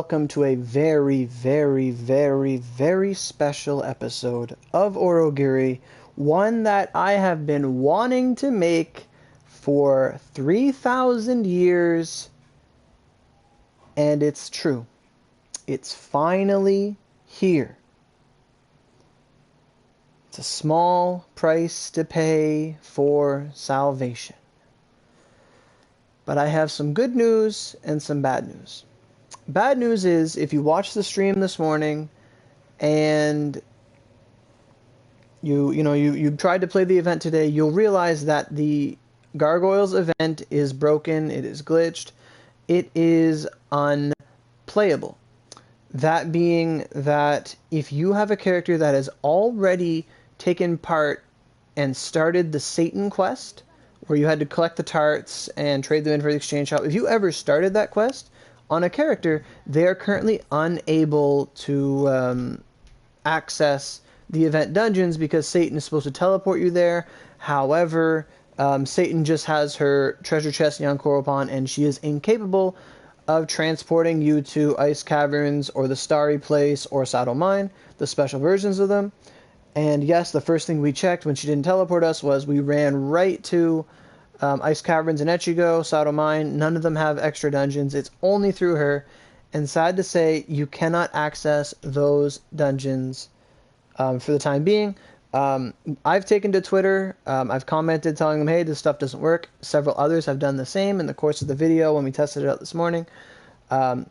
welcome to a very, very, very, very special episode of Aurogiri, one that I have been wanting to make for 3,000 years, and it's true. It's finally here. It's a small price to pay for salvation. But I have some good news and some bad news. Bad news is, if you watched the stream this morning and you tried to play the event today, you'll realize that the Gargoyles event is broken, it is glitched, it is unplayable. That being that if you have a character that has already taken part and started the Satan quest, where you had to collect the tarts and trade them in for the exchange shop, if you ever started that quest on a character, they are currently unable to access the event dungeons because Satan is supposed to teleport you there. However, Satan just has her treasure chest in Yankoropon, and she is incapable of transporting you to Ice Caverns or the Starry Place or Saddle Mine, the special versions of them. And yes, the first thing we checked when she didn't teleport us was we ran right to Ice Caverns and Echigo, Saddle Mine. None of them have extra dungeons. It's only through her. And sad to say, you cannot access those dungeons for the time being. I've taken to Twitter. I've commented telling them, hey, this stuff doesn't work. Several others have done the same in the course of the video when we tested it out this morning.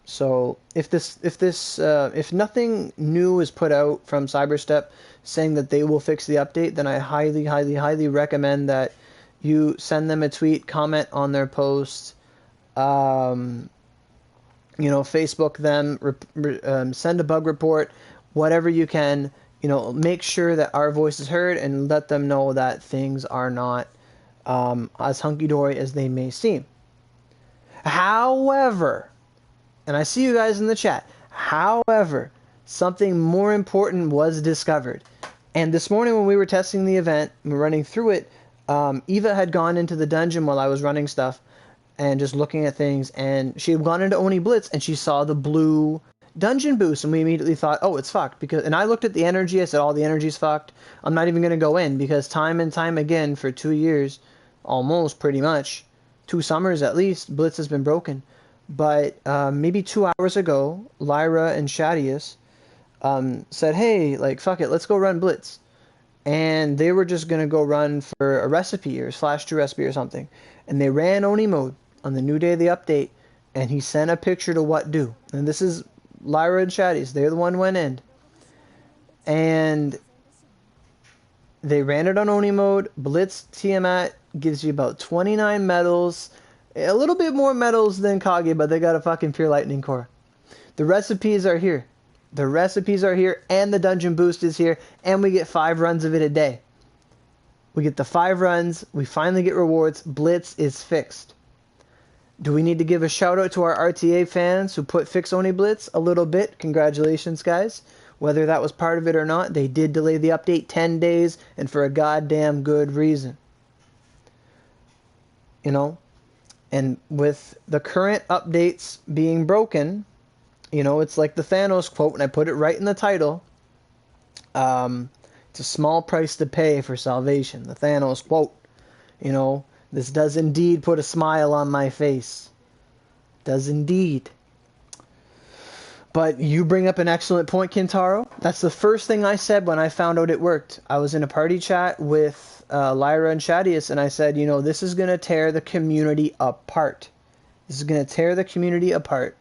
So if nothing new is put out from Cyberstep saying that they will fix the update, then I highly, highly, highly recommend that you send them a tweet, comment on their post, Facebook them, send a bug report, whatever you can. Make sure that our voice is heard and let them know that things are not as hunky-dory as they may seem. However, and I see you guys in the chat, however, something more important was discovered. And this morning when we were testing the event, and we're running through it, Eva had gone into the dungeon while I was running stuff and just looking at things, and she had gone into Oni Blitz and she saw the blue dungeon boost, and we immediately thought, oh, it's fucked. And I looked at the energy, I said, oh, the energy's fucked. I'm not even going to go in, because time and time again for 2 years, almost pretty much, 2 summers at least, Blitz has been broken. But maybe 2 hours ago, Lyra and Shadius said, hey, fuck it, let's go run Blitz. And they were just going to go run for a recipe or /2 recipe or something. And they ran Oni mode on the new day of the update, and he sent a picture to what do. And this is Lyra and Shadius. They're the one who went in. And they ran it on Oni mode. Blitz Tiamat gives you about 29 medals. A little bit more medals than Kage, but they got a fucking pure lightning core. The recipes are here. The recipes are here, and the dungeon boost is here, and we get 5 runs of it a day. We get the 5 runs. We finally get rewards. Blitz is fixed. Do we need to give a shout out to our RTA fans who put Fix Oni Blitz a little bit? Congratulations, guys. Whether that was part of it or not, they did delay the update 10 days, and for a goddamn good reason. And with the current updates being broken, it's like the Thanos quote, and I put it right in the title. It's a small price to pay for salvation. The Thanos quote. This does indeed put a smile on my face. Does indeed. But you bring up an excellent point, Kintaro. That's the first thing I said when I found out it worked. I was in a party chat with Lyra and Shadius, and I said, this is going to tear the community apart. This is going to tear the community apart.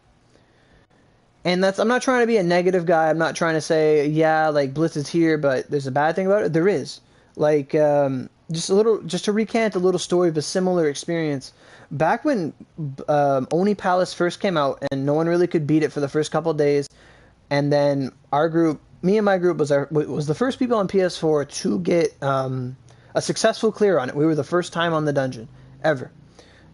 And I'm not trying to be a negative guy. I'm not trying to say, yeah, Blitz is here, but there's a bad thing about it. There is. Just to recant a little story of a similar experience. Back when Oni Palace first came out, and no one really could beat it for the first couple of days, and then our group, me and my group, was the first people on PS4 to get a successful clear on it. We were the first time on the dungeon ever.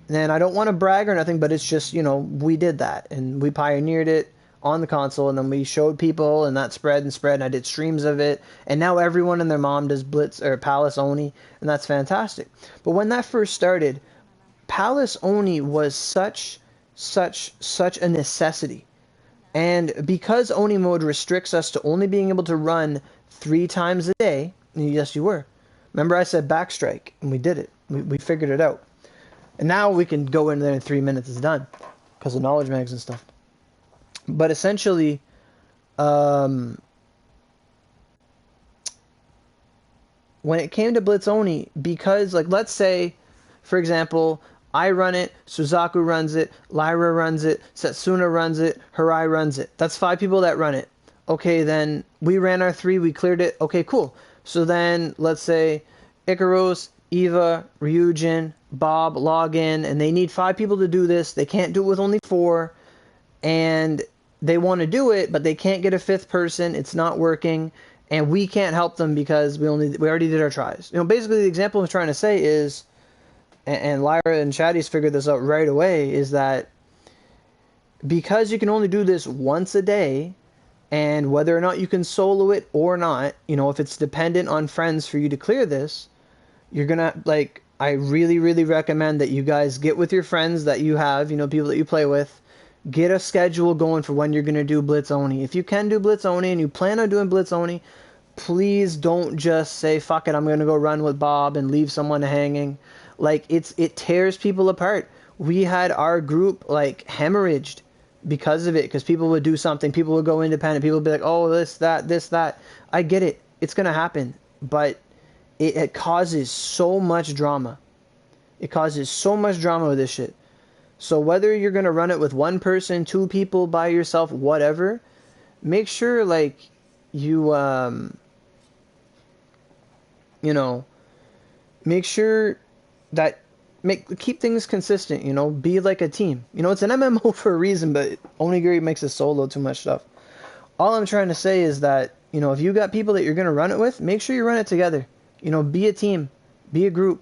And I don't want to brag or nothing, but it's just, we did that, and we pioneered it on the console, and then we showed people, and that spread, and I did streams of it, and now everyone and their mom does Blitz or Palace Oni, and that's fantastic. But when that first started, Palace Oni was such a necessity. And because Oni mode restricts us to only being able to run 3 times a day, yes, you were. Remember I said backstrike, and we did it. We figured it out. And now we can go in there in 3 minutes, it's done. Because of knowledge mags and stuff. But essentially, when it came to Blitz Oni, because, like, let's say, for example, I run it, Suzaku runs it, Lyra runs it, Setsuna runs it, Harai runs it. That's 5 people that run it. Okay, then we ran our 3, we cleared it. Okay, cool. So then, let's say, Ikaros, Eva, Ryujin, Bob log in, and they need 5 people to do this. They can't do it with only 4, and they want to do it, but they can't get a 5th person. It's not working, and we can't help them because we already did our tries. You know, basically the example I'm trying to say is, and Lyra and Shaddy's figured this out right away, is that because you can only do this once a day, and whether or not you can solo it or not, you know, if it's dependent on friends for you to clear this, you're gonna, like, I really, really recommend that you guys get with your friends that you have, you know, people that you play with, get a schedule going for when you're gonna do Blitz Oni. If you can do Blitz Oni and you plan on doing Blitz Oni, please don't just say, fuck it, I'm gonna go run with Bob and leave someone hanging. Like, it tears people apart. We had our group, like, hemorrhaged because of it, because people would do something, people would go independent, people would be like, oh, this, that. I get it. It's going to happen. But it causes so much drama. It causes so much drama with this shit. So whether you're going to run it with 1 person, 2 people, by yourself, whatever, make sure, like, you, you know, make sure that keep things consistent, you know, be like a team. You know, it's an MMO for a reason, but Onigiri makes it solo too much stuff. All I'm trying to say is that, you know, if you got people that you're going to run it with, make sure you run it together. You know, be a team, be a group,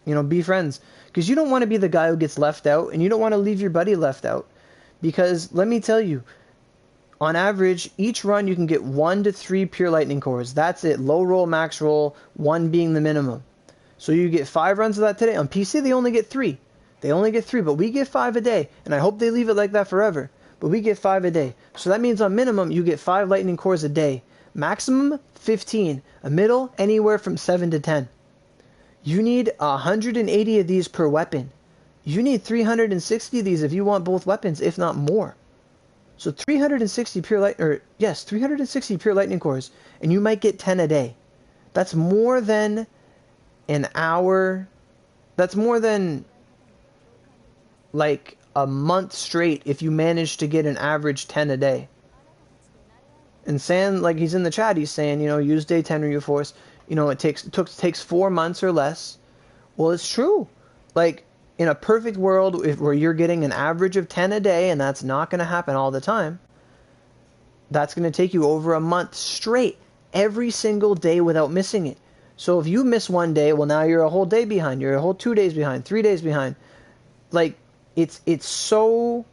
you know, be friends. Because you don't want to be the guy who gets left out, and you don't want to leave your buddy left out. Because, let me tell you, on average, each run you can get 1 to 3 pure lightning cores. That's it. Low roll, max roll, 1 being the minimum. So you get 5 runs of that today. On PC, they only get 3. They only get 3, but we get 5 a day. And I hope they leave it like that forever. But we get 5 a day. So that means on minimum, you get 5 lightning cores a day. Maximum, 15. A middle, anywhere from 7 to 10. You need 180 of these per weapon. You need 360 of these if you want both weapons, if not more. So 360 pure lightning cores, and you might get 10 a day. That's more than an hour. That's more than like a month straight if you manage to get an average 10 a day. And San, like, he's in the chat, he's saying, you know, use day 10 Ryu Force. You know, it takes 4 months or less. Well, it's true. Like, in a perfect world where you're getting an average of 10 a day, and that's not going to happen all the time, that's going to take you over a month straight, every single day without missing it. So if you miss 1 day, well, now you're a whole day behind. You're a whole 2 days behind, 3 days behind. Like, it's so...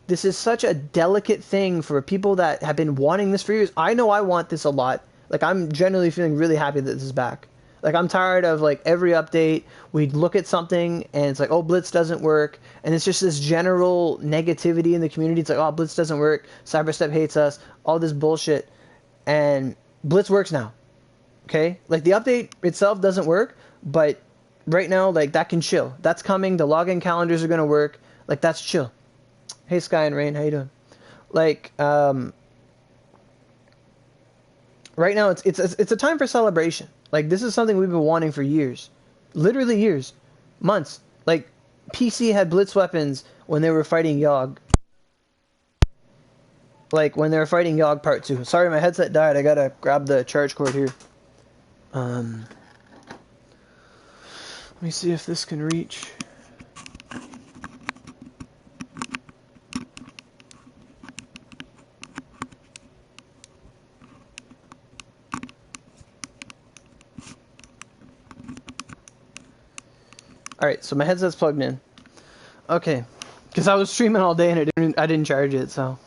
This is such a delicate thing for people that have been wanting this for years. I know I want this a lot. Like, I'm generally feeling really happy that this is back. Like, I'm tired of, like, every update, we look at something, and it's like, oh, Blitz doesn't work. And it's just this general negativity in the community. It's like, oh, Blitz doesn't work. Cyberstep hates us. All this bullshit. And Blitz works now. Okay? Like, the update itself doesn't work, but right now, like, that can chill. That's coming. The login calendars are going to work. Like, that's chill. Hey, Sky and Rain, how you doing? Like, right now, it's a time for celebration. Like, this is something we've been wanting for years. Literally years. Months. Like, PC had Blitz weapons when they were fighting Yogg. Like, when they were fighting Yogg Part 2. Sorry, my headset died. I gotta grab the charge cord here. Let me see if this can reach... Alright, so my headset's plugged in. Okay. Because I was streaming all day and I didn't charge it, so...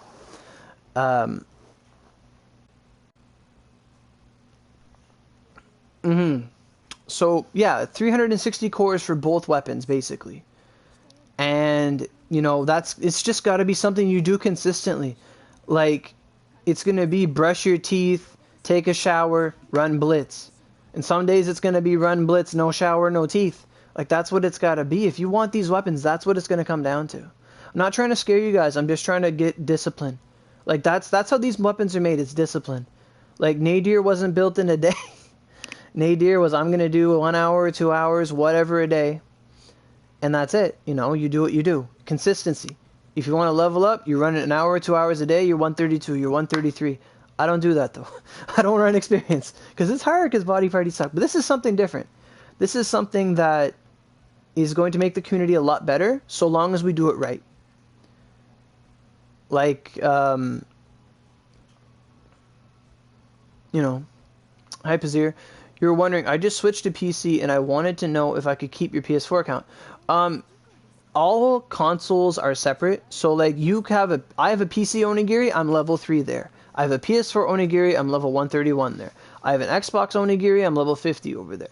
So, yeah, 360 cores for both weapons, basically. And, you know, it's just got to be something you do consistently. Like, it's going to be brush your teeth, take a shower, run Blitz. And some days it's going to be run Blitz, no shower, no teeth. Like, that's what it's got to be. If you want these weapons, that's what it's going to come down to. I'm not trying to scare you guys. I'm just trying to get discipline. Like, that's how these weapons are made. It's discipline. Like, Nadir wasn't built in a day. Nadir was, I'm going to do 1 hour, 2 hours, whatever a day. And that's it. You know, you do what you do. Consistency. If you want to level up, you run it 1 hour, 2 hours a day, you're 132, you're 133. I don't do that, though. I don't run experience. Because it's hard, because body parties suck. But this is something different. This is something that is going to make the community a lot better, so long as we do it right. Like, you know, hi, Pazir. You were wondering, I just switched to PC, and I wanted to know if I could keep your PS4 account. All consoles are separate, so like I have a PC Onigiri, I'm level 3 there. I have a PS4 Onigiri, I'm level 131 there. I have an Xbox Onigiri, I'm level 50 over there.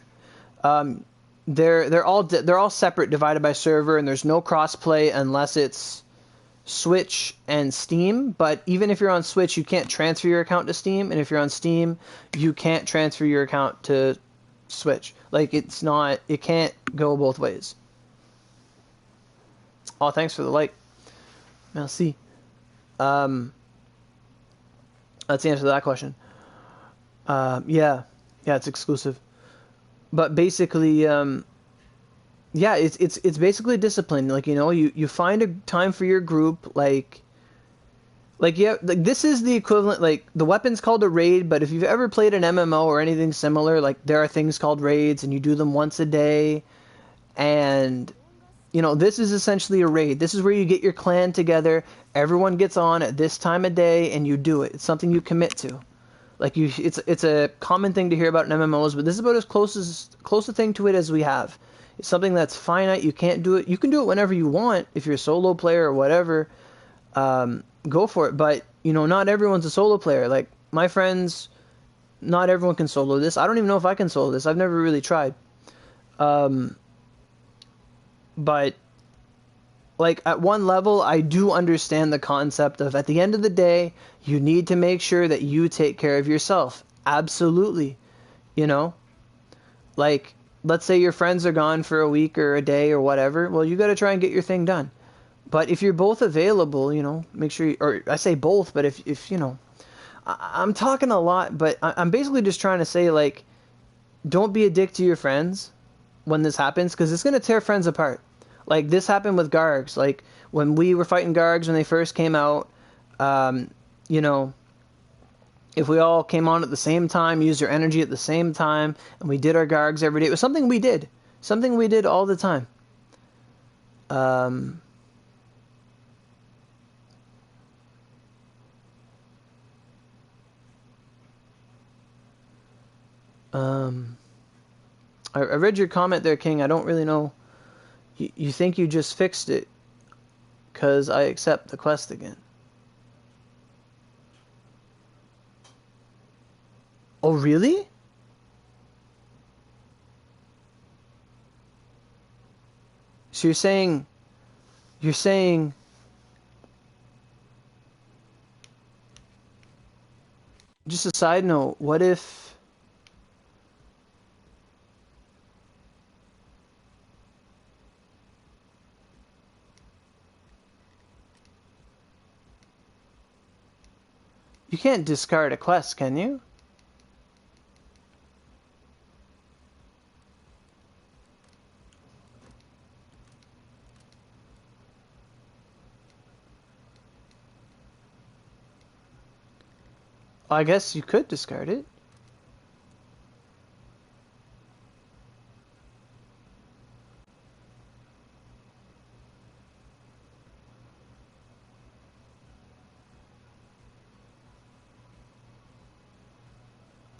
They're all separate, divided by server, and there's no crossplay unless it's Switch and Steam. But even if you're on Switch, you can't transfer your account to Steam, and if you're on Steam, you can't transfer your account to Switch. Like, it can't go both ways. Oh, thanks for the like. Merci. Let's answer that question. Yeah, it's exclusive. But basically, yeah, it's basically discipline. Like, you know, you find a time for your group. Like yeah, like this is the equivalent. Like, the weapon's called a raid, but if you've ever played an MMO or anything similar, like, there are things called raids, and you do them once a day, and you know, this is essentially a raid. This is where you get your clan together, everyone gets on at this time of day, and you do it. It's something you commit to. Like, it's a common thing to hear about in MMOs, but this is about as close a thing to it as we have. It's something that's finite. You can't do it. You can do it whenever you want if you're a solo player or whatever. Go for it. But, you know, not everyone's a solo player. Like, my friends, not everyone can solo this. I don't even know if I can solo this. I've never really tried. But, like, at one level, I do understand the concept of, at the end of the day, you need to make sure that you take care of yourself. Absolutely. You know? Like, let's say your friends are gone for a week or a day or whatever. Well, you got to try and get your thing done. But if you're both available, you know, make sure or I say both, but if you know, I'm talking a lot, but I'm basically just trying to say, like, don't be a dick to your friends when this happens, because it's going to tear friends apart. Like, this happened with Gargs. Like, when we were fighting Gargs when they first came out, you know, if we all came on at the same time, used our energy at the same time, and we did our Gargs every day, it was something we did. Something we did all the time. I read your comment there, King. I don't really know. You think you just fixed it because I accept the quest again. Oh, really? So you're saying, just a side note, what if, you can't discard a quest, can you? I guess you could discard it.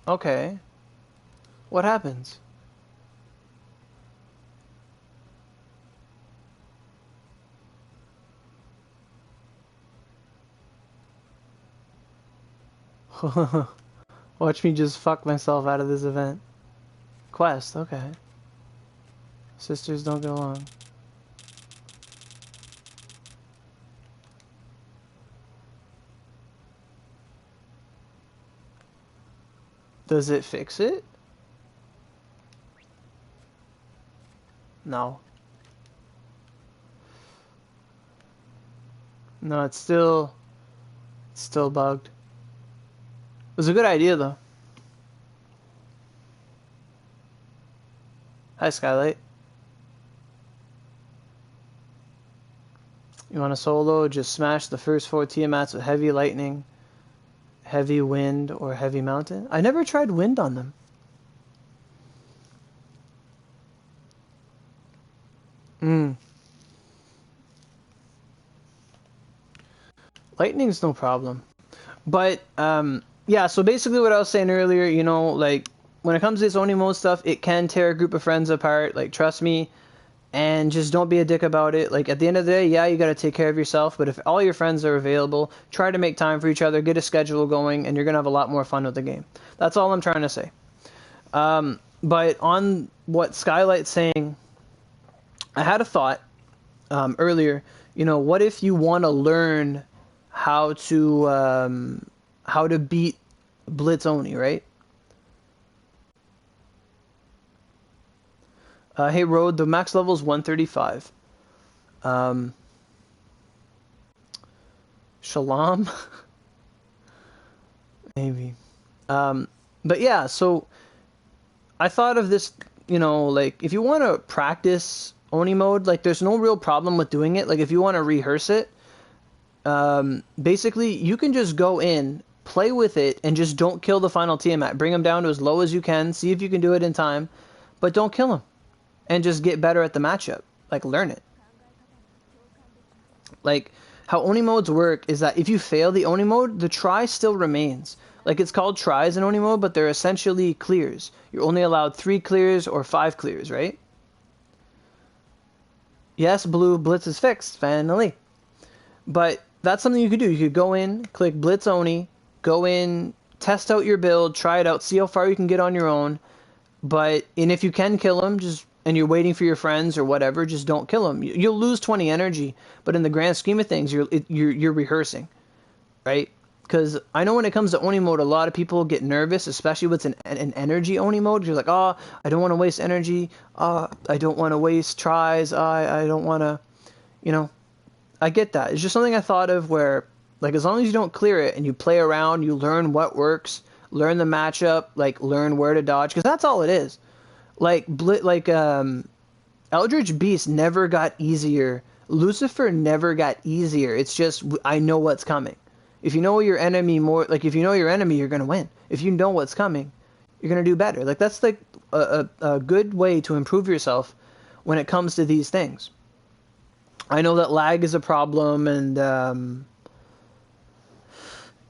Okay. What happens? Watch me just fuck myself out of this event. Quest, okay. Sisters don't get along. Does it fix it? No. No, it's still bugged. It was a good idea though. Hi, Skylight. You want to solo? Just smash the first 4 Tiamats with heavy lightning, heavy wind, or heavy mountain. I never tried wind on them. Lightning's no problem. But, yeah, so basically what I was saying earlier, you know, like, when it comes to this Oni mode stuff, it can tear a group of friends apart. Like, trust me. And just don't be a dick about it. Like, at the end of the day, yeah, you got to take care of yourself. But if all your friends are available, try to make time for each other, get a schedule going, and you're going to have a lot more fun with the game. That's all I'm trying to say. But on what Skylight's saying, I had a thought earlier. You know, what if you want to learn how to beat Blitz Oni, right? Hey, Road, the max level is 135. Shalom? Maybe. But yeah, so I thought of this, you know, like, if you want to practice Oni mode, like, there's no real problem with doing it. Like, if you want to rehearse it, basically, you can just go in, play with it, and just don't kill the final Tiamat. Bring him down to as low as you can, see if you can do it in time, but don't kill him. And just get better at the matchup. Like, learn it. Like, how Oni modes work is that if you fail the Oni mode, the try still remains. Like, it's called tries in Oni mode, but they're essentially clears. You're only allowed 3 clears or 5 clears, right? Yes, Blue, Blitz is fixed, finally. But that's something you could do. You could go in, click Blitz Oni, go in, test out your build, try it out, see how far you can get on your own. And if you can kill him, and you're waiting for your friends or whatever, just don't kill them. You'll lose 20 energy, but in the grand scheme of things, you're rehearsing, right? Because I know when it comes to Oni mode, a lot of people get nervous, especially with an energy Oni mode. You're like, oh, I don't want to waste energy. I don't want to waste tries. I don't want to, you know. I get that. It's just something I thought of where, like, as long as you don't clear it and you play around, you learn what works, learn the matchup, like, learn where to dodge, because that's all it is. Like Eldritch Beast never got easier. Lucifer never got easier. It's just, I know what's coming. If you know your enemy if you know your enemy, you're gonna win. If you know what's coming, you're gonna do better. Like, that's like a good way to improve yourself when it comes to these things. I know that lag is a problem, and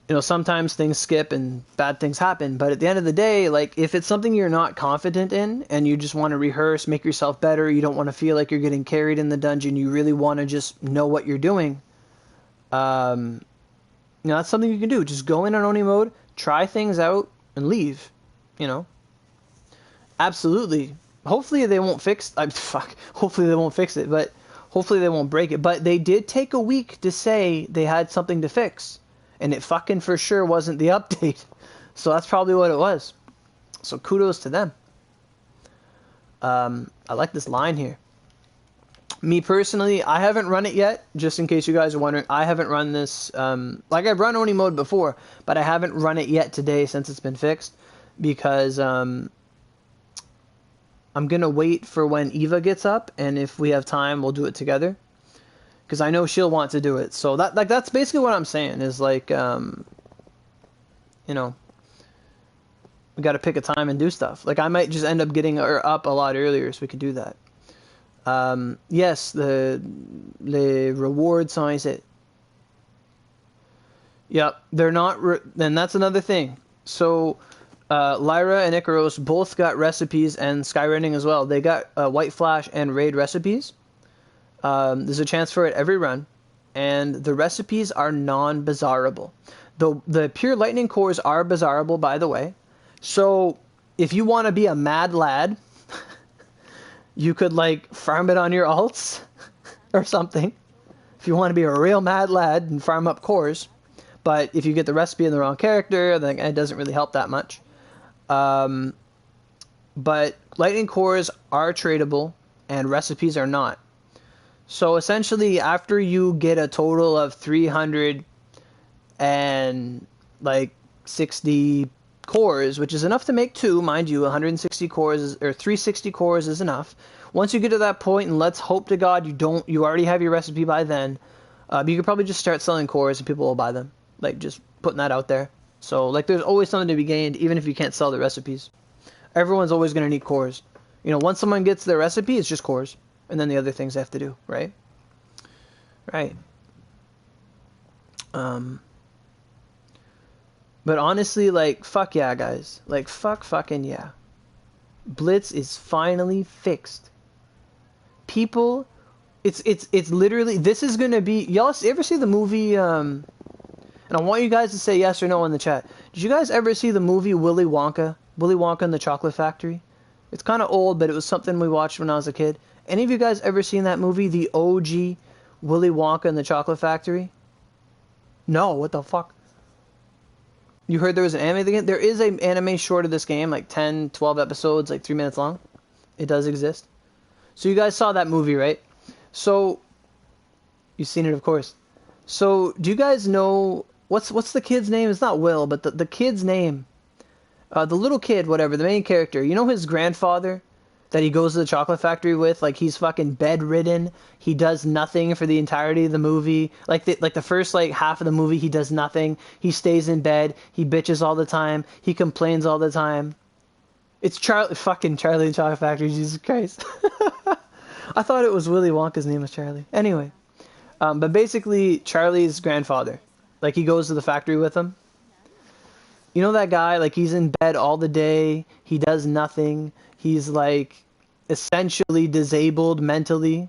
you know, sometimes things skip and bad things happen, but at the end of the day, like, if it's something you're not confident in and you just want to rehearse, make yourself better, you don't want to feel like you're getting carried in the dungeon, you really want to just know what you're doing, you know, that's something you can do. Just go in on Oni mode, try things out, and leave, you know. Absolutely. Hopefully they won't hopefully they won't fix it, but hopefully they won't break it. But they did take a week to say they had something to fix. And it fucking for sure wasn't the update. So that's probably what it was. So kudos to them. I like this line here. Me personally, I haven't run it yet. Just in case you guys are wondering, I haven't run this. Like, I've run Oni mode before, but I haven't run it yet today since it's been fixed. Because I'm going to wait for when Eva gets up. And if we have time, we'll do it together. Because I know she'll want to do it. So that's basically what I'm saying is, like, you know, we got to pick a time and do stuff. Like, I might just end up getting her up a lot earlier so we could do that. Yes, the reward signs it. Yep, they're not, and that's another thing. So, Lyra and Icaros both got recipes, and Skyrending as well. They got White Flash and Raid recipes. There's a chance for it every run, and the recipes are non-bizarrable. The pure lightning cores are bizarrable, by the way. So if you want to be a mad lad, you could, like, farm it on your alts or something. If you want to be a real mad lad and farm up cores. But if you get the recipe in the wrong character, then it doesn't really help that much. Um, but lightning cores are tradable and recipes are not. So essentially, after you get a total of 300 and like 60 cores, which is enough to make two, mind you, 160 cores or 360 cores is enough. Once you get to that point, and let's hope to God you already have your recipe by then, you could probably just start selling cores and people will buy them. Like just putting that out there. So like there's always something to be gained, even if you can't sell the recipes. Everyone's always going to need cores. You know, once someone gets their recipe, it's just cores, and then the other things they have to do, right? Right. But honestly, like, fuck yeah, guys. Like, fucking yeah. Blitz is finally fixed. People, it's literally, this is gonna be, y'all ever see the movie, and I want you guys to say yes or no in the chat. Did you guys ever see the movie Willy Wonka? Willy Wonka and the Chocolate Factory? It's kind of old, but it was something we watched when I was a kid. Any of you guys ever seen that movie, the OG Willy Wonka and the Chocolate Factory? No, what the fuck? You heard there was an anime game? There is an anime short of this game, like 10, 12 episodes, like 3 minutes long. It does exist. So you guys saw that movie, right? So, you've seen it, of course. So, do you guys know, what's the kid's name? It's not Will, but the kid's name. The little kid, whatever, the main character. You know his grandfather that he goes to the chocolate factory with? Like, he's fucking bedridden. He does nothing for the entirety of the movie. Like the first, like, half of the movie, he does nothing. He stays in bed. He bitches all the time. He complains all the time. It's fucking Charlie and the Chocolate Factory, Jesus Christ. I thought it was Willy Wonka's name was Charlie. Anyway. But basically, Charlie's grandfather. Like, he goes to the factory with him. You know that guy, like, he's in bed all the day, he does nothing, he's, like, essentially disabled mentally,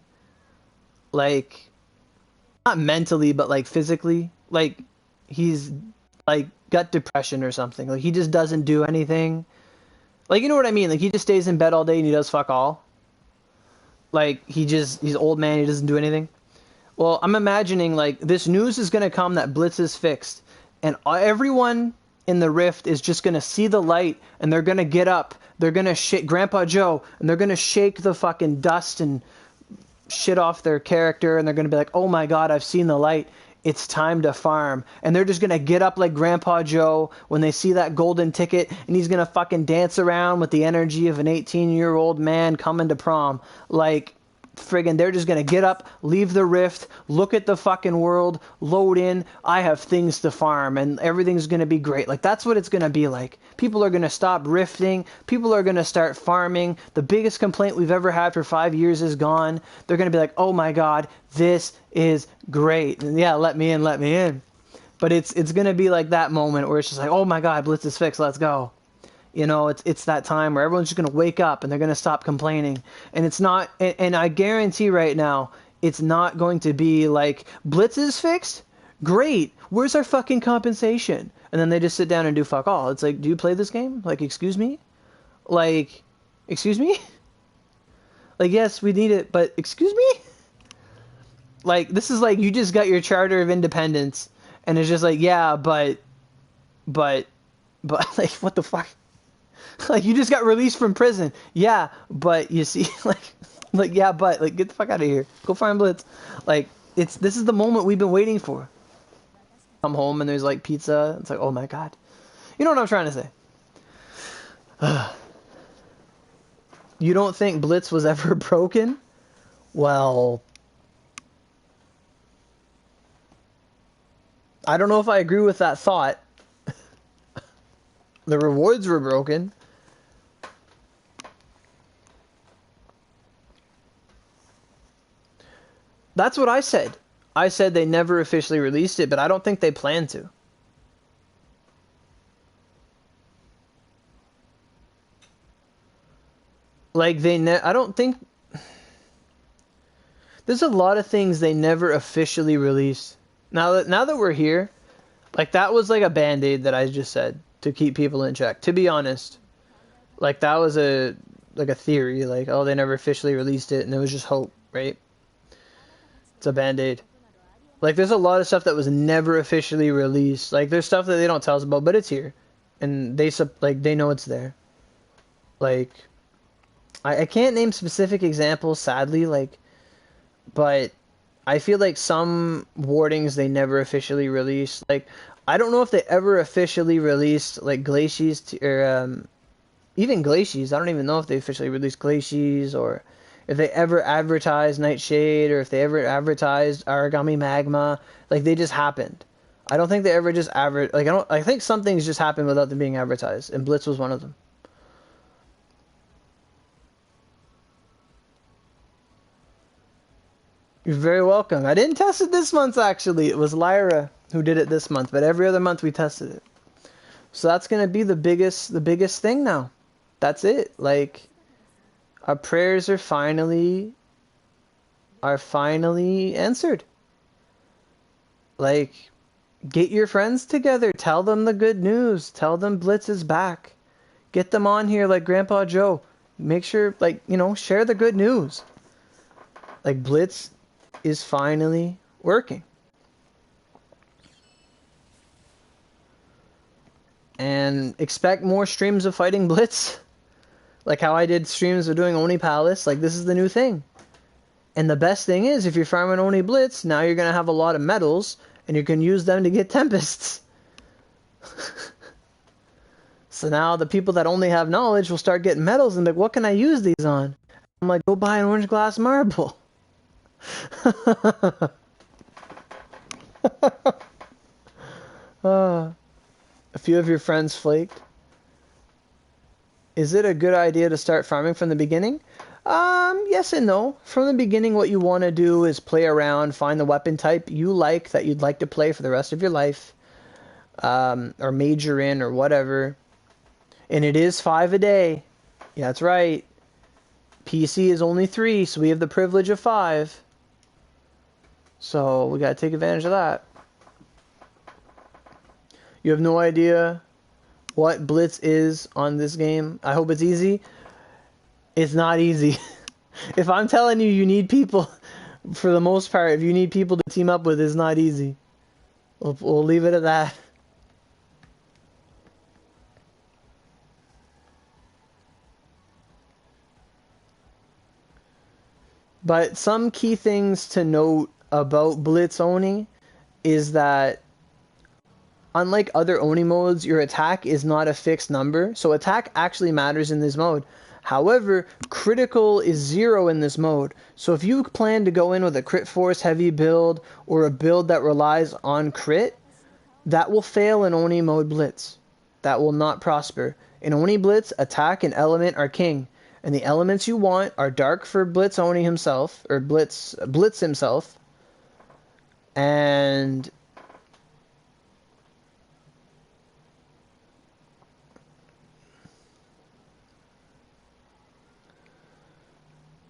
like, not mentally, but, like, physically, like, he's, like, got depression or something, like, he just doesn't do anything, like, you know what I mean, like, he just stays in bed all day and he does fuck all, like, he's old man, he doesn't do anything. Well, I'm imagining, like, this news is gonna come that Blitz is fixed, and everyone in the rift is just gonna see the light and they're gonna get up, they're gonna shake Grandpa Joe, and they're gonna shake the fucking dust and shit off their character, and they're gonna be like, oh my god, I've seen the light, it's time to farm. And they're just gonna get up like Grandpa Joe when they see that golden ticket, and he's gonna fucking dance around with the energy of an 18-year-old man coming to prom. Like, friggin', they're just gonna get up, leave the rift, look at the fucking world, load in, I have things to farm, and everything's gonna be great. Like, that's what it's gonna be like. People are gonna stop rifting, people are gonna start farming, the biggest complaint we've ever had for 5 years is gone, they're gonna be like, oh my god, this is great, and yeah, let me in. But it's gonna be like that moment where it's just like, oh my god, Blitz is fixed, let's go. You know, it's that time where everyone's just going to wake up and they're going to stop complaining. And it's not, and I guarantee right now, it's not going to be like, Blitz is fixed? Great. Where's our fucking compensation? And then they just sit down and do fuck all. It's like, do you play this game? Like, excuse me? Like, excuse me? Like, yes, we need it, but excuse me? Like, this is like, you just got your Charter of Independence, and it's just like, yeah, but, like, what the fuck? Like, you just got released from prison. Yeah, but you see, like, yeah, but, like, get the fuck out of here. Go find Blitz. Like, this is the moment we've been waiting for. Come home and there's, like, pizza. It's like, oh my god. You know what I'm trying to say? You don't think Blitz was ever broken? Well, I don't know if I agree with that thought. The rewards were broken. That's what I said. I said they never officially released it, but I don't think they plan to. Like, I don't think... There's a lot of things they never officially released. Now that we're here, like, that was like a band-aid that I just said to keep people in check. To be honest, like, that was a theory. Like, oh, they never officially released it, and it was just hope, right? It's a band-aid. Like, there's a lot of stuff that was never officially released. Like, there's stuff that they don't tell us about, but it's here. and they know it's there. Like, I can't name specific examples, sadly, like, but I feel like some wardings they never officially released. Like, I don't know if they ever officially released like Glacies or even Glacies. I don't even know if they officially released Glacies, or if they ever advertised Nightshade, or if they ever advertised Origami Magma. Like, they just happened. I don't think they ever just I think some things just happened without them being advertised, and Blitz was one of them. You're very welcome. I didn't test it this month, actually. It was Lyra who did it this month, but every other month we tested it. So that's gonna be the biggest thing now. That's it. Like, our prayers are finally answered. Like, get your friends together. Tell them the good news. Tell them Blitz is back. Get them on here like Grandpa Joe. Make sure, like, share the good news. Like, Blitz is finally working. And expect more streams of fighting Blitz. Like how I did streams of doing Oni Palace. Like, this is the new thing. And the best thing is, if you're farming Oni Blitz, now you're going to have a lot of medals, and you can use them to get Tempests. So now the people that only have knowledge will start getting medals and be like, what can I use these on? I'm like, go buy an orange glass marble. A few of your friends flaked. Is it a good idea to start farming from the beginning? Yes and no. From the beginning, what you want to do is play around, find the weapon type you like, that you'd like to play for the rest of your life, or major in, or whatever. And it is 5 a day. Yeah, that's right. PC is only 3, so we have the privilege of 5. So we gotta take advantage of that. You have no idea what Blitz is on this game. I hope it's easy. It's not easy. If I'm telling you you need people, for the most part, if you need people to team up with, it's not easy. We'll leave it at that. But some key things to note about Blitz Oni is that, unlike other Oni modes, your attack is not a fixed number. So attack actually matters in this mode. However, critical is 0 in this mode. So if you plan to go in with a crit force heavy build, or a build that relies on crit, that will fail in Oni mode Blitz. That will not prosper. In Oni Blitz, attack and element are king. And the elements you want are Dark for Blitz Oni himself, or Blitz himself, and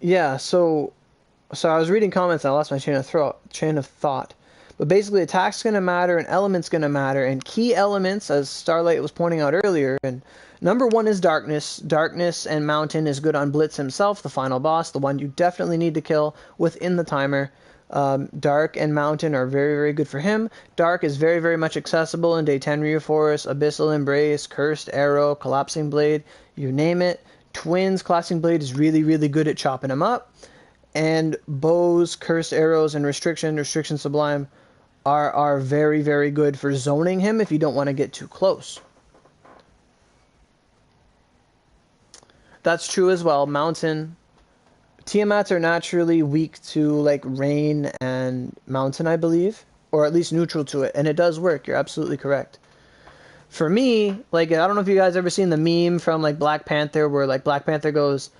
yeah, so I was reading comments and I lost my chain of thought. But basically, attack's going to matter and element's going to matter, and key elements, as Starlight was pointing out earlier, and number 1 is Darkness. Darkness and Mountain is good on Blitz himself, the final boss, the one you definitely need to kill within the timer. Dark and Mountain are very, very good for him. Dark is very, very much accessible in Day 10 Reforce, Abyssal Embrace, Cursed Arrow, Collapsing Blade, you name it. Twins, Collapsing Blade is really, really good at chopping him up. And Bows, Cursed Arrows, and Restriction Sublime are very, very good for zoning him if you don't want to get too close. That's true as well. Mountain. Tiamats are naturally weak to like Rain and Mountain, I believe. Or at least neutral to it. And it does work. You're absolutely correct. For me, like, I don't know if you guys ever seen the meme from like Black Panther where like Black Panther goes,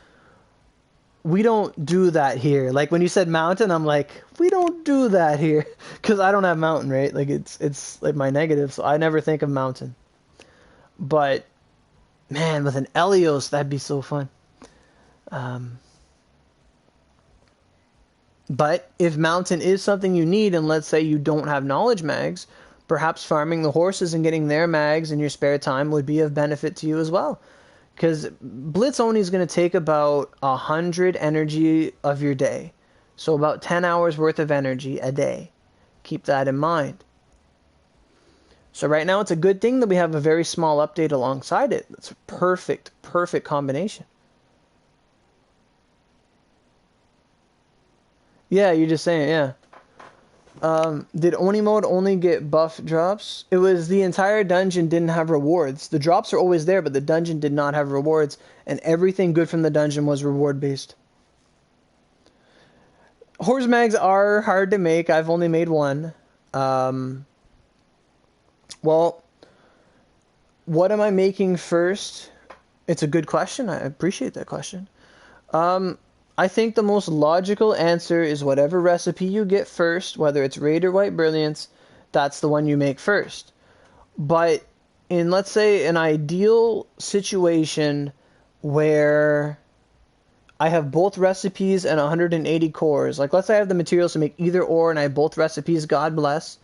we don't do that here. Like when you said Mountain, I'm like, we don't do that here. Because I don't have Mountain, right? Like it's like my negative, so I never think of Mountain. But man, with an Elios, that'd be so fun. But if Mountain is something you need, and let's say you don't have knowledge mags, perhaps farming the horses and getting their mags in your spare time would be of benefit to you as well. Because Blitz Oni is going to take about 100 energy of your day. So about 10 hours worth of energy a day. Keep that in mind. So right now it's a good thing that we have a very small update alongside it. It's a perfect combination. Yeah, you're just saying, yeah. Did Oni mode only get buff drops? It was the entire dungeon didn't have rewards. The drops are always there, but the dungeon did not have rewards, and everything good from the dungeon was reward based. Horse mags are hard to make. I've only made one. Well, what am I making first? It's a good question. I appreciate that question. I think the most logical answer is whatever recipe you get first, whether it's Raid or White Brilliance, that's the one you make first. But in, let's say, an ideal situation where I have both recipes and 180 cores, like let's say I have the materials to make either or and I have both recipes, God bless,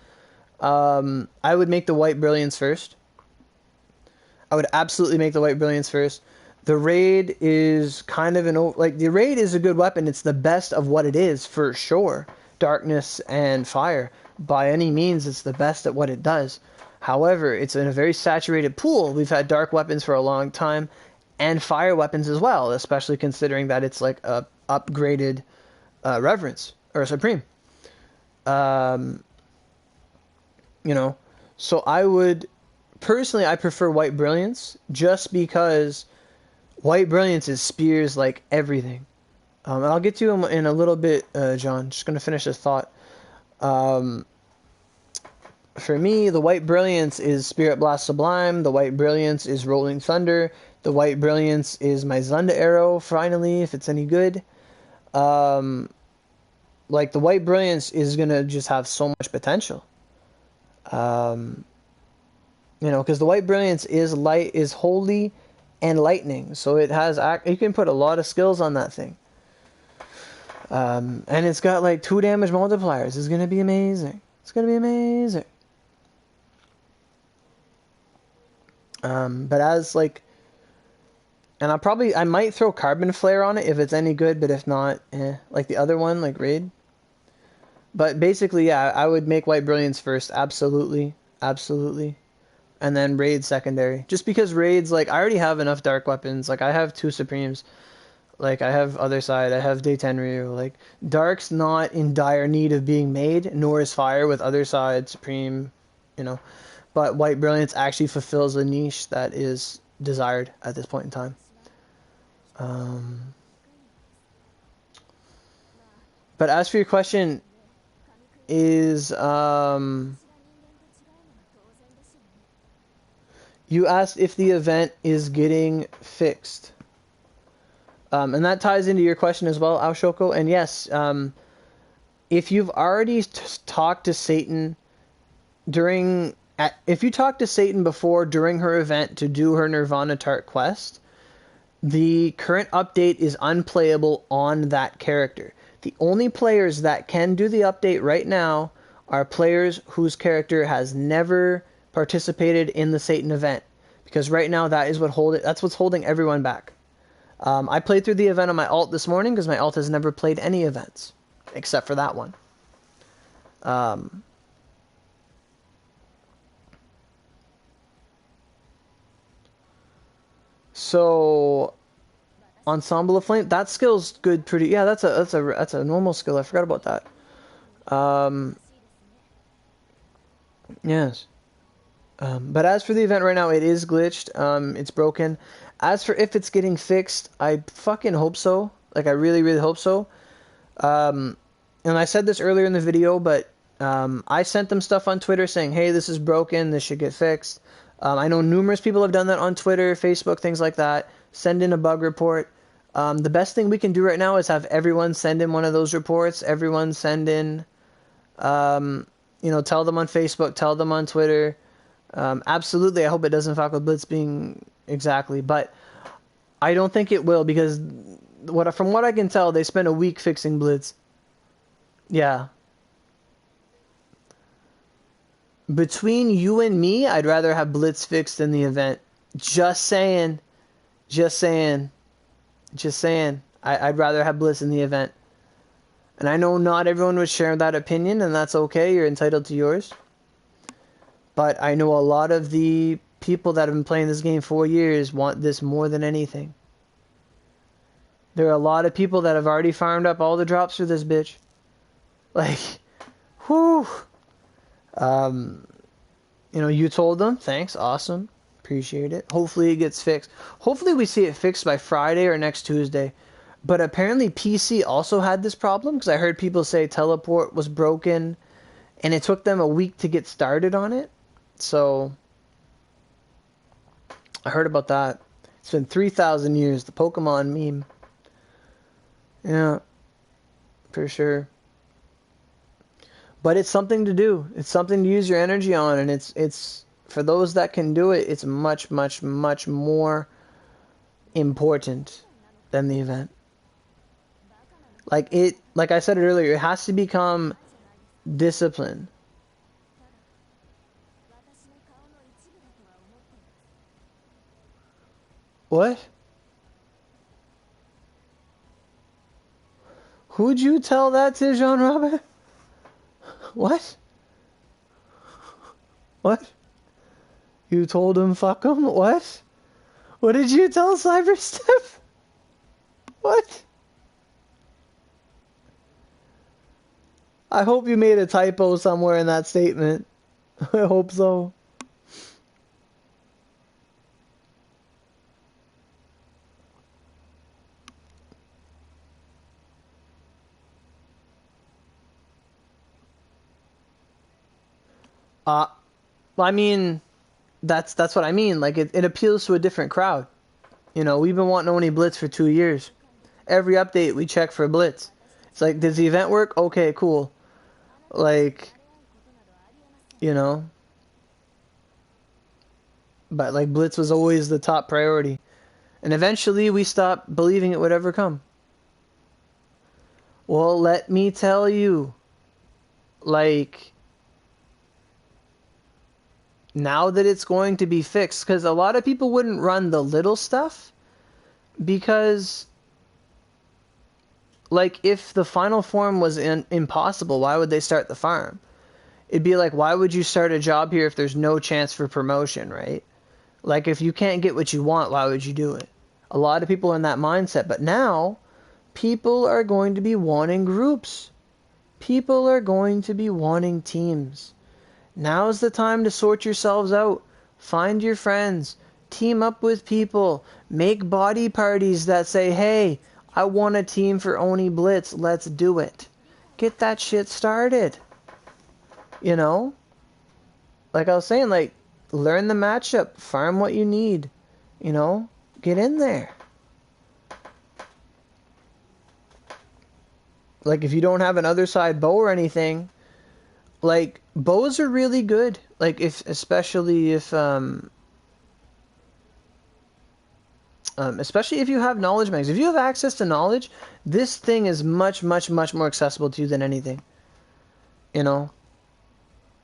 I would make the White Brilliance first. I would absolutely make the White Brilliance first. The Raid is kind of the Raid is a good weapon. It's the best of what it is, for sure. Darkness and fire. By any means, it's the best at what it does. However, it's in a very saturated pool. We've had dark weapons for a long time, and fire weapons as well, especially considering that it's like a upgraded Reverence, or Supreme. You know, so I would... Personally, I prefer White Brilliance, just because... White Brilliance is spears like everything. I'll get to him in a little bit, John. Just going to finish this thought. For me, the White Brilliance is Spirit Blast Sublime. The White Brilliance is Rolling Thunder. The White Brilliance is my Zunda Arrow, finally, if it's any good. Like, the White Brilliance is going to just have so much potential. You know, because the White Brilliance is holy and lightning, so it has you can put a lot of skills on that thing, and it's got like 2 damage multipliers. It's gonna be amazing. It's gonna be amazing. But as like, and I might throw Carbon Flare on it if it's any good, but if not, like the other one, like Raid. But basically, yeah, I would make White Brilliance first, absolutely. And then Raid secondary. Just because Raid's, like, I already have enough dark weapons. Like, I have 2 Supremes. Like, I have Other Side. I have Day 10 Ryu. Like, Dark's not in dire need of being made, nor is Fire with Other Side, Supreme, you know. But White Brilliance actually fulfills a niche that is desired at this point in time. But as for your question, is... You asked if the event is getting fixed. And that ties into your question as well, Aoshoko. And yes, if you've already talked to Satan if you talked to Satan before during her event to do her Nirvana Tart quest, the current update is unplayable on that character. The only players that can do the update right now are players whose character has never participated in the Satan event, because right now that's what's holding everyone back. I played through the event on my alt this morning because my alt has never played any events except for that one. So Ensemble of Flame, that skill's good. That's a normal skill. I forgot about that. Yes. But as for the event right now, it is glitched. It's broken. As for if it's getting fixed, I fucking hope so. Like, I really, really hope so. And I said this earlier in the video, but I sent them stuff on Twitter saying, hey, this is broken, this should get fixed. I know numerous people have done that on Twitter, Facebook, things like that. Send in a bug report. The best thing we can do right now is have everyone send in one of those reports. Everyone send in, tell them on Facebook, tell them on Twitter. Absolutely, I hope it doesn't fuck with Blitz being exactly, but I don't think it will, because from what I can tell, they spent a week fixing Blitz. Yeah. Between you and me, I'd rather have Blitz fixed than the event. Just saying. I'd rather have Blitz in the event. And I know not everyone would share that opinion, and that's okay. You're entitled to yours. But I know a lot of the people that have been playing this game 4 years want this more than anything. There are a lot of people that have already farmed up all the drops for this bitch. Like, whew. You know, you told them. Thanks. Awesome. Appreciate it. Hopefully it gets fixed. Hopefully we see it fixed by Friday or next Tuesday. But apparently PC also had this problem, because I heard people say teleport was broken and it took them a week to get started on it. So I heard about that. It's been 3,000 years, the Pokemon meme. Yeah, for sure. But it's something to do. It's something to use your energy on, and it's for those that can do it, it's much, much, much more important than the event. Like I said earlier, it has to become discipline. What? Who'd you tell that to, Jean Robert? What? What? You told him fuck him? What? What did you tell Cyberstep? What? I hope you made a typo somewhere in that statement. I hope so. Well, I mean, that's what I mean. Like, it appeals to a different crowd. You know, we've been wanting Oni Blitz for 2 years. Every update, we check for Blitz. It's like, does the event work? Okay, cool. Like, you know. But, like, Blitz was always the top priority. And eventually, we stopped believing it would ever come. Well, let me tell you. Like, now that it's going to be fixed, because a lot of people wouldn't run the little stuff, because, like, if the final form was impossible, why would they start the farm? It'd be like, why would you start a job here if there's no chance for promotion, right? Like, if you can't get what you want, why would you do it? A lot of people are in that mindset, but now people are going to be wanting groups. People are going to be wanting teams. Now's the time to sort yourselves out. Find your friends. Team up with people. Make body parties that say, hey, I want a team for Oni Blitz. Let's do it. Get that shit started. You know? Like I was saying, like, learn the matchup. Farm what you need. You know? Get in there. Like, if you don't have an other side bow or anything, like, bows are really good. Like, especially if you have knowledge mags. If you have access to knowledge, this thing is much, much, much more accessible to you than anything. You know?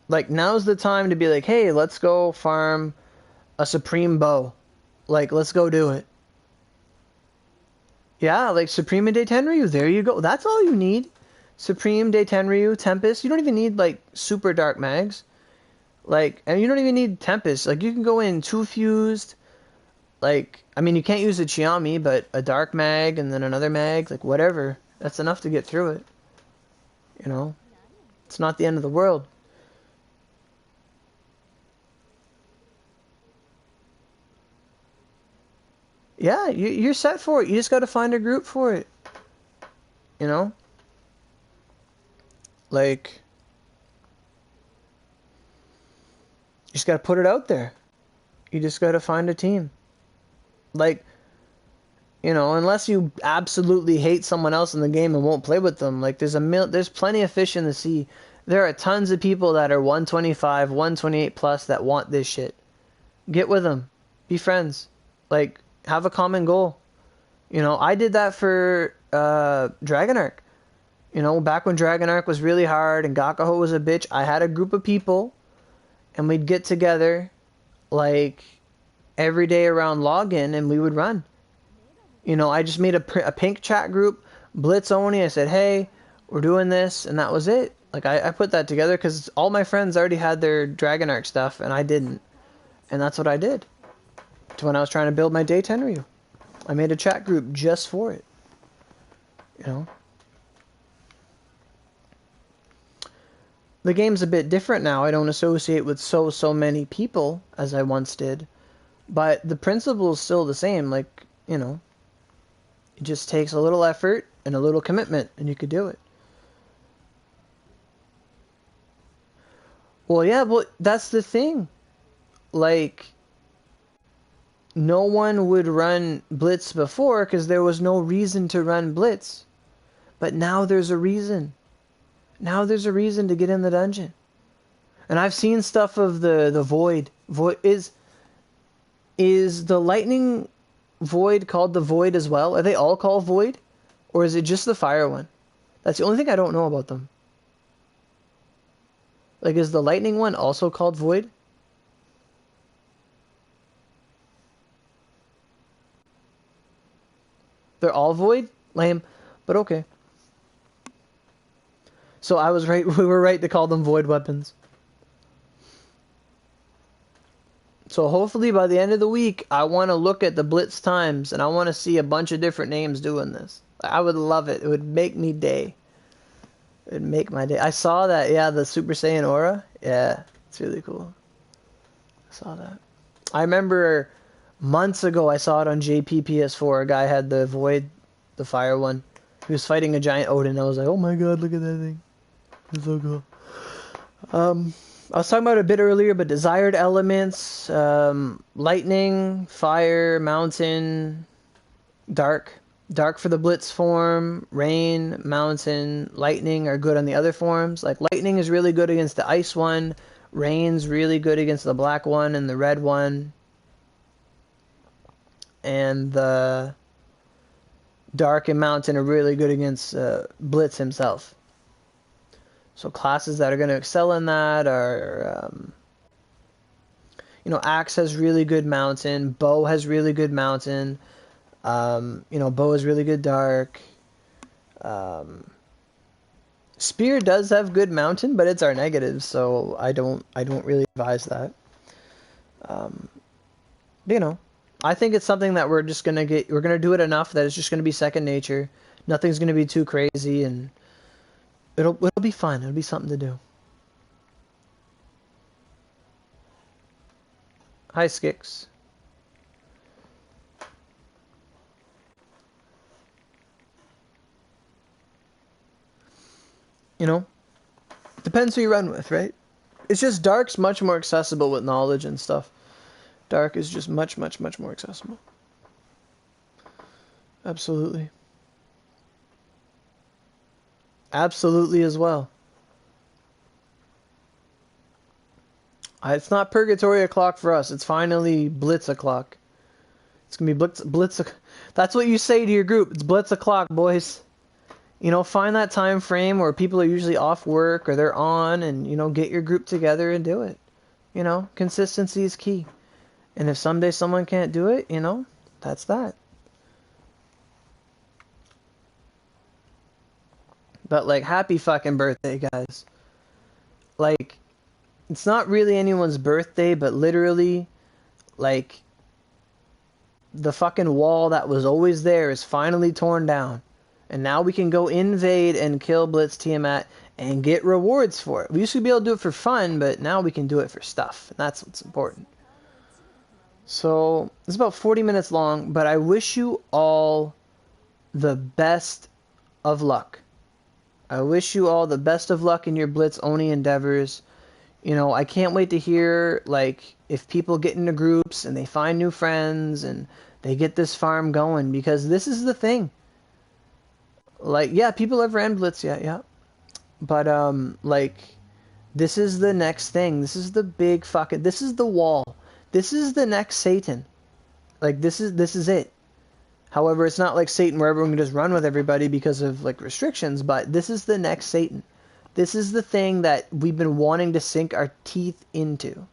Like, now's the time to be like, hey, let's go farm a supreme bow. Like, let's go do it. Yeah, like Supreme and Day 10 Ryu, there you go. That's all you need. Supreme, Day 10 Ryu, Tempest. You don't even need, like, super dark mags. Like, and you don't even need Tempest. Like, you can go in 2 fused. Like, I mean, you can't use a Chiami, but a dark mag and then another mag. Like, whatever. That's enough to get through it. You know? It's not the end of the world. Yeah, you're set for it. You just got to find a group for it. You know? Like, you just got to put it out there. You just got to find a team. Like, you know, unless you absolutely hate someone else in the game and won't play with them, like, there's plenty of fish in the sea. There are tons of people that are 125, 128 plus that want this shit. Get with them. Be friends. Like, have a common goal. You know, I did that for Dragon Arc. You know, back when Dragon Arc was really hard and Gakaho was a bitch, I had a group of people and we'd get together like every day around login and we would run. You know, I just made a pink chat group, Blitz Oni. I said, hey, we're doing this, and that was it. Like, Like, I put that together because all my friends already had their Dragon Arc stuff, and I didn't. And that's what I did. To when I was trying to build my day 10 Ryu. I made a chat group just for it. You know? The game's a bit different now. I don't associate with so many people as I once did. But the principle is still the same. Like, you know, it just takes a little effort and a little commitment, and you could do it. Well, yeah, but that's the thing. Like, no one would run Blitz before because there was no reason to run Blitz. But now there's a reason. Now there's a reason to get in the dungeon. And I've seen stuff of the Void. Is the Lightning Void called the Void as well? Are they all called Void? Or is it just the Fire one? That's the only thing I don't know about them. Like, is the Lightning one also called Void? They're all Void? Lame. But okay. So I was right. We were right to call them Void weapons. So hopefully by the end of the week, I want to look at the Blitz times, and I want to see a bunch of different names doing this. I would love it. It would make me day. It would make my day. I saw that, yeah, the Super Saiyan Aura. Yeah, it's really cool. I saw that. I remember months ago I saw it on JP PS4. A guy had the Void, the Fire one. He was fighting a giant Odin. I was like, oh my god, look at that thing. It's so cool. I was talking about it a bit earlier, but desired elements, lightning, fire, mountain, dark. Dark for the Blitz form, rain, mountain, lightning are good on the other forms. Like, lightning is really good against the ice one, rain's really good against the black one and the red one, and the dark and mountain are really good against Blitz himself. So classes that are going to excel in that are, you know, Axe has really good mountain, Bow has really good mountain, you know, Bow is really good dark. Spear does have good mountain, but it's our negative, so I don't really advise that. You know, I think it's something that we're gonna do it enough that it's just gonna be second nature. Nothing's gonna be too crazy, and it'll be fun. It'll be something to do. Hi, Skix. You know, depends who you run with, right? It's just Dark's much more accessible with knowledge and stuff. Dark is just much more accessible. Absolutely. Absolutely as well. It's not Purgatory o'clock for us. It's finally Blitz o'clock. It's gonna be Blitz. That's what you say to your group. It's Blitz o'clock, boys. You know, find that time frame where people are usually off work or they're on, and, you know, get your group together and do it. You know, consistency is key. And if someday someone can't do it, you know, that's that. But, like, happy fucking birthday, guys. Like, it's not really anyone's birthday, but literally, like, the fucking wall that was always there is finally torn down. And now we can go invade and kill Blitz Tiamat and get rewards for it. We used to be able to do it for fun, but now we can do it for stuff. And that's what's important. So, it's about 40 minutes long, but I wish you all the best of luck. I wish you all the best of luck in your Blitz Oni endeavors. You know, I can't wait to hear, like, if people get into groups and they find new friends and they get this farm going, because this is the thing. Like, yeah, people have ran Blitz, yeah. But, like, this is the next thing. This is the big fucking, this is the wall. This is the next Satan. Like, this is it. However, it's not like Satan where everyone can just run with everybody because of, like, restrictions, but this is the next Satan. This is the thing that we've been wanting to sink our teeth into.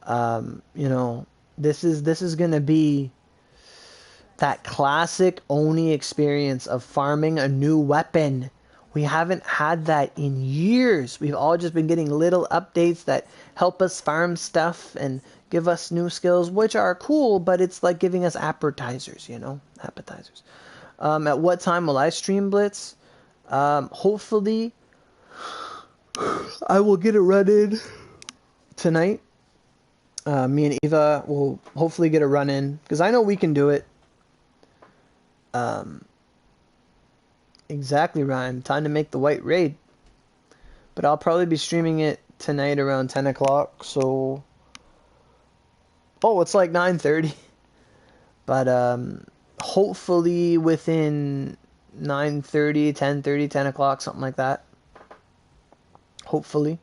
You know, this is gonna be that classic Oni experience of farming a new weapon. We haven't had that in years. We've all just been getting little updates that help us farm stuff and give us new skills, which are cool, but it's like giving us appetizers, you know? Appetizers. At what time will I stream Blitz? Hopefully, I will get it run in tonight. Me and Eva will hopefully get a run in, because I know we can do it. Exactly, Ryan. Time to make the white raid. But I'll probably be streaming it tonight around 10 o'clock, so... Oh, it's like 9:30. But, hopefully within 9:30, 10:30, 10 o'clock, something like that. Hopefully.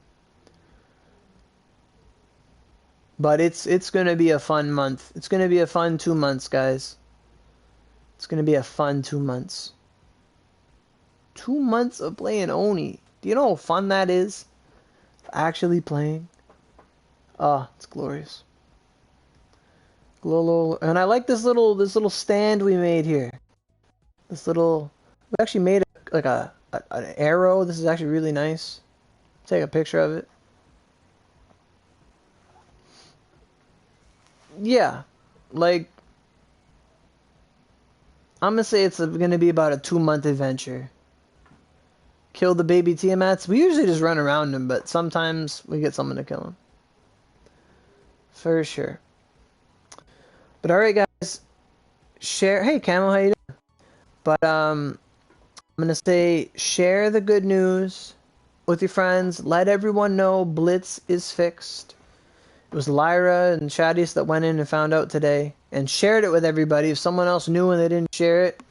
But it's going to be a fun month. It's going to be a fun 2 months, guys. It's going to be a fun 2 months. 2 months of playing Oni. Do you know how fun that is? Actually playing. Oh, it's glorious. And I like this little stand we made here. We actually made like an arrow. This is actually really nice. Take a picture of it. Yeah, like I'm gonna say it's gonna be about a 2-month adventure. Kill the baby Tiamats. We usually just run around them, but sometimes we get someone to kill them. For sure. But alright, guys. Share. Hey, Camo, how you doing? But, I'm gonna say share the good news with your friends. Let everyone know Blitz is fixed. It was Lyra and Shadius that went in and found out today. And shared it with everybody. If someone else knew and they didn't share it,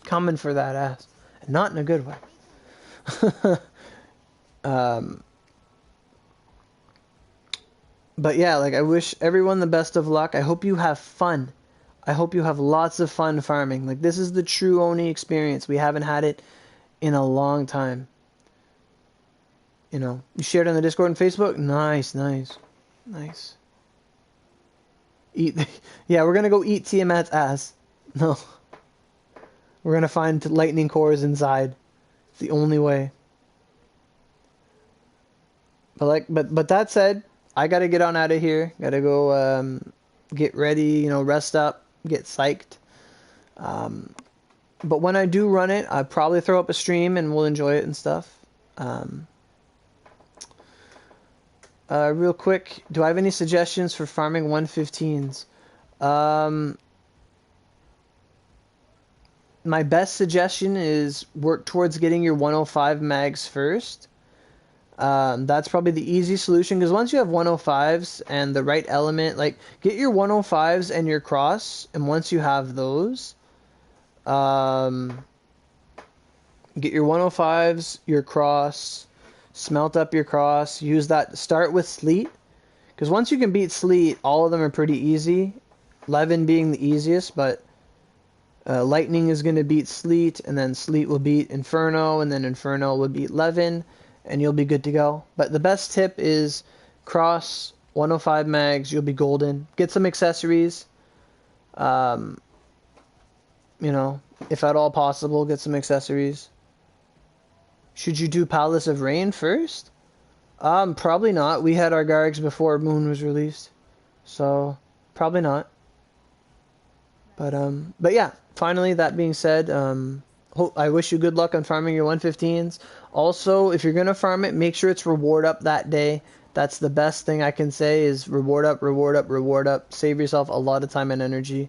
coming for that ass. Not in a good way. But yeah, like I wish everyone the best of luck. I hope you have fun. I hope you have lots of fun farming. Like this is the true Oni experience. We haven't had it in a long time. You know, you shared on the Discord and Facebook? Nice. Yeah, we're gonna go eat Tiamat's ass. No. We're gonna find lightning cores inside. It's the only way. But that said, I gotta get on out of here. Gotta go get ready, you know, rest up, get psyched. But when I do run it, I'll probably throw up a stream and we'll enjoy it and stuff. Real quick, do I have any suggestions for farming 115s? My best suggestion is work towards getting your 105 mags first. That's probably the easy solution, because once you have 105s and the right element, like get your 105s and your cross, and once you have those, get your 105s, your cross, smelt up your cross, use that, start with sleet, because once you can beat sleet, all of them are pretty easy, Levin being the easiest, but lightning is going to beat sleet, and then sleet will beat inferno, and then inferno will beat Levin, and you'll be good to go. But the best tip is cross 105 mags, you'll be golden. Get some accessories, you know, if at all possible, get some accessories. Should you do Palace of Rain first? Probably not. We had our Gargs before Moon was released, so probably not. But yeah, finally, that being said, I wish you good luck on farming your 115s. Also, if you're going to farm it, make sure it's reward up that day. That's the best thing I can say is reward up, reward up, reward up. Save yourself a lot of time and energy.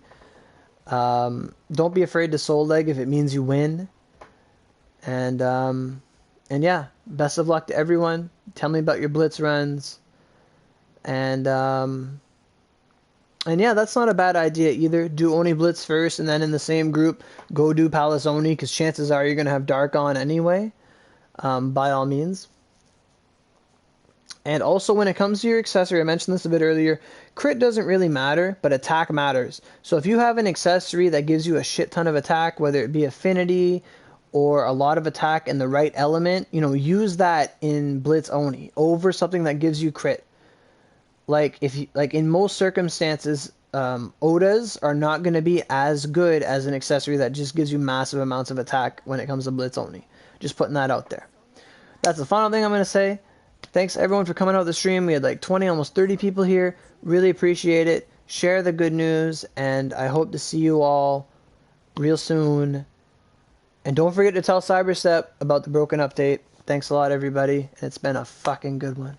Don't be afraid to soul leg if it means you win. And yeah, best of luck to everyone. Tell me about your Blitz runs. And yeah, that's not a bad idea either. Do Oni Blitz first, and then in the same group, go do Palace Oni, because chances are you're going to have Dark on anyway, by all means. And also, when it comes to your accessory, I mentioned this a bit earlier, crit doesn't really matter, but attack matters. So if you have an accessory that gives you a shit ton of attack, whether it be affinity or a lot of attack in the right element, you know, use that in Blitz Oni over something that gives you crit. Like in most circumstances, Odas are not going to be as good as an accessory that just gives you massive amounts of attack when it comes to Blitz Oni. Just putting that out there. That's the final thing I'm going to say. Thanks everyone for coming out the stream. We had like 20, almost 30 people here. Really appreciate it. Share the good news, and I hope to see you all real soon. And don't forget to tell Cyberstep about the broken update. Thanks a lot, everybody. It's been a fucking good one.